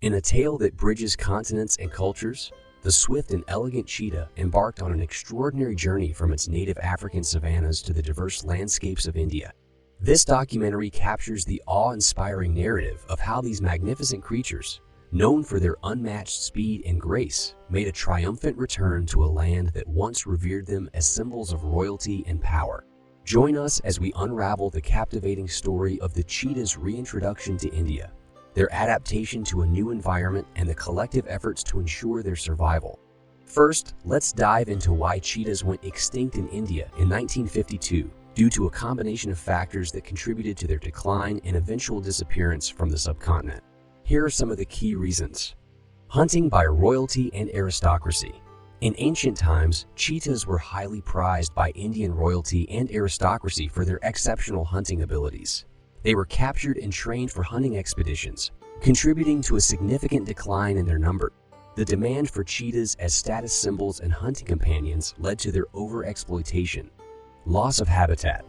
In a tale that bridges continents and cultures, the swift and elegant cheetah embarked on an extraordinary journey from its native African savannas to the diverse landscapes of India. This documentary captures the awe-inspiring narrative of how these magnificent creatures, known for their unmatched speed and grace, made a triumphant return to a land that once revered them as symbols of royalty and power. Join us as we unravel the captivating story of the cheetah's reintroduction to India, their adaptation to a new environment, and the collective efforts to ensure their survival. First, let's dive into why cheetahs went extinct in India in 1952 due to a combination of factors that contributed to their decline and eventual disappearance from the subcontinent. Here are some of the key reasons. Hunting by royalty and aristocracy. In ancient times, cheetahs were highly prized by Indian royalty and aristocracy for their exceptional hunting abilities. They were captured and trained for hunting expeditions, contributing to a significant decline in their number. The demand for cheetahs as status symbols and hunting companions led to their overexploitation. Loss of habitat.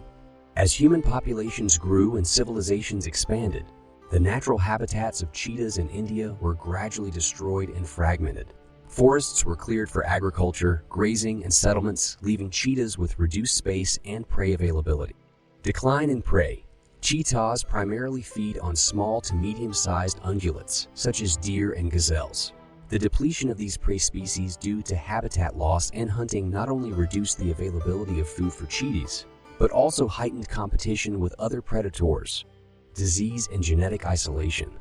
As human populations grew and civilizations expanded, the natural habitats of cheetahs in India were gradually destroyed and fragmented. Forests were cleared for agriculture, grazing, and settlements, leaving cheetahs with reduced space and prey availability. Decline in prey. Cheetahs primarily feed on small to medium-sized ungulates, such as deer and gazelles. The depletion of these prey species due to habitat loss and hunting not only reduced the availability of food for cheetahs, but also heightened competition with other predators. Disease and genetic isolation.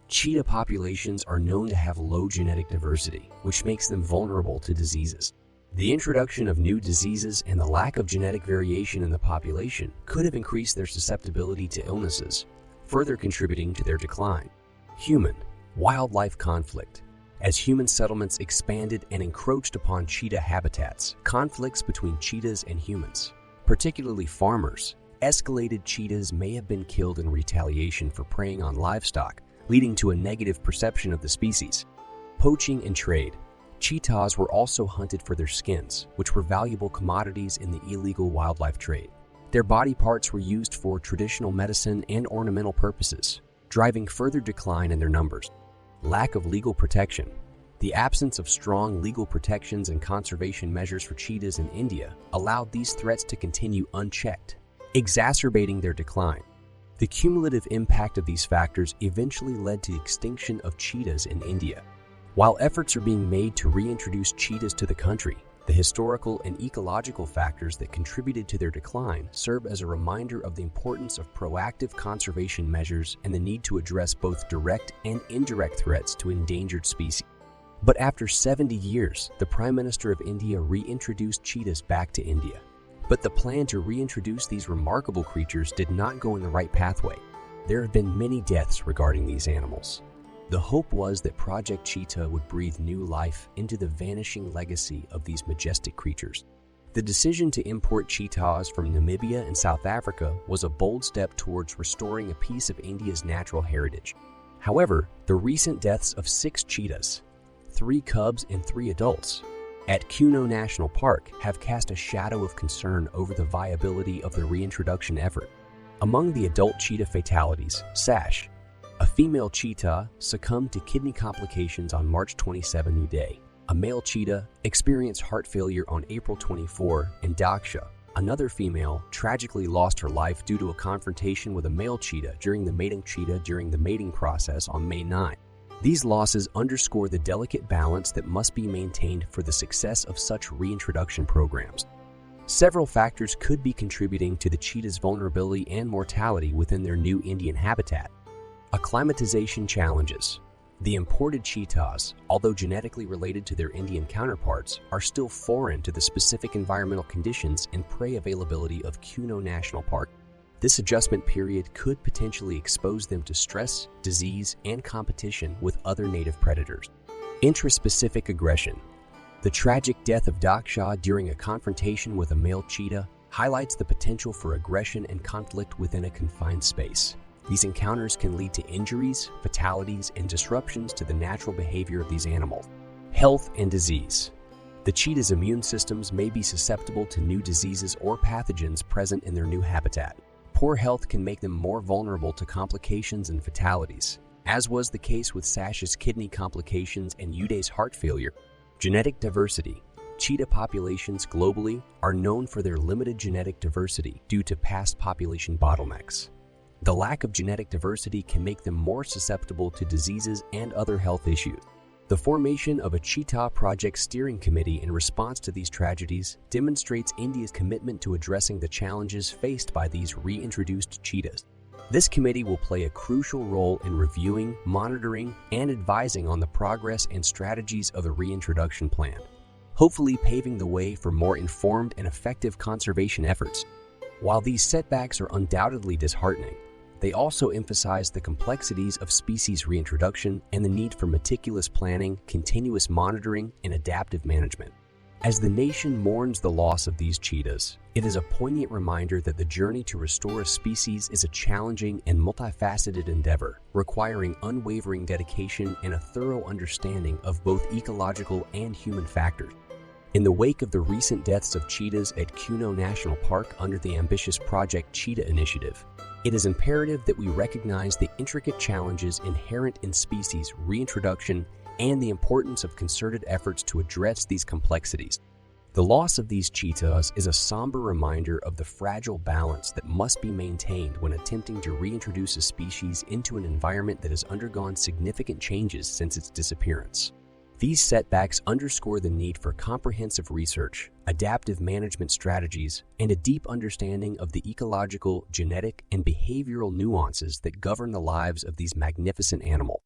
Cheetah populations are known to have low genetic diversity, which makes them vulnerable to diseases. The introduction of new diseases and the lack of genetic variation in the population could have increased their susceptibility to illnesses, further contributing to their decline. Human-wildlife conflict. As human settlements expanded and encroached upon cheetah habitats, conflicts between cheetahs and humans, particularly farmers, escalated. Cheetahs may have been killed in retaliation for preying on livestock, leading to a negative perception of the species. Poaching and trade. Cheetahs were also hunted for their skins, which were valuable commodities in the illegal wildlife trade. Their body parts were used for traditional medicine and ornamental purposes, driving further decline in their numbers. Lack of legal protection. The absence of strong legal protections and conservation measures for cheetahs in India allowed these threats to continue unchecked, exacerbating their decline. The cumulative impact of these factors eventually led to the extinction of cheetahs in India. While efforts are being made to reintroduce cheetahs to the country, the historical and ecological factors that contributed to their decline serve as a reminder of the importance of proactive conservation measures and the need to address both direct and indirect threats to endangered species. But after 70 years, the Prime Minister of India reintroduced cheetahs back to India. But the plan to reintroduce these remarkable creatures did not go in the right pathway. There have been many deaths regarding these animals. The hope was that Project Cheetah would breathe new life into the vanishing legacy of these majestic creatures. The decision to import cheetahs from Namibia and South Africa was a bold step towards restoring a piece of India's natural heritage. However, the recent deaths of 6 cheetahs, 3 cubs and 3 adults, at Kuno National Park have cast a shadow of concern over the viability of the reintroduction effort. Among the adult cheetah fatalities, Sash, a female cheetah, succumbed to kidney complications on March 27 day. A male cheetah experienced heart failure on April 24, and Daksha, another female, tragically lost her life due to a confrontation with a male cheetah during the mating process on May 9. These losses underscore the delicate balance that must be maintained for the success of such reintroduction programs. Several factors could be contributing to the cheetah's vulnerability and mortality within their new Indian habitat. Acclimatization challenges. The imported cheetahs, although genetically related to their Indian counterparts, are still foreign to the specific environmental conditions and prey availability of Kuno National Park. This adjustment period could potentially expose them to stress, disease, and competition with other native predators. Intraspecific aggression. The tragic death of Daksha during a confrontation with a male cheetah highlights the potential for aggression and conflict within a confined space. These encounters can lead to injuries, fatalities, and disruptions to the natural behavior of these animals. Health and disease. The cheetah's immune systems may be susceptible to new diseases or pathogens present in their new habitat. Poor health can make them more vulnerable to complications and fatalities, as was the case with Sash's kidney complications and Ude's heart failure. Genetic diversity. Cheetah populations globally are known for their limited genetic diversity due to past population bottlenecks. The lack of genetic diversity can make them more susceptible to diseases and other health issues. The formation of a Cheetah Project Steering Committee in response to these tragedies demonstrates India's commitment to addressing the challenges faced by these reintroduced cheetahs. This committee will play a crucial role in reviewing, monitoring, and advising on the progress and strategies of the reintroduction plan, hopefully paving the way for more informed and effective conservation efforts. While these setbacks are undoubtedly disheartening, they also emphasize the complexities of species reintroduction and the need for meticulous planning, continuous monitoring, and adaptive management. As the nation mourns the loss of these cheetahs, it is a poignant reminder that the journey to restore a species is a challenging and multifaceted endeavor, requiring unwavering dedication and a thorough understanding of both ecological and human factors. In the wake of the recent deaths of cheetahs at Kuno National Park under the ambitious Project Cheetah initiative, it is imperative that we recognize the intricate challenges inherent in species reintroduction and the importance of concerted efforts to address these complexities. The loss of these cheetahs is a somber reminder of the fragile balance that must be maintained when attempting to reintroduce a species into an environment that has undergone significant changes since its disappearance. These setbacks underscore the need for comprehensive research, adaptive management strategies, and a deep understanding of the ecological, genetic, and behavioral nuances that govern the lives of these magnificent animals.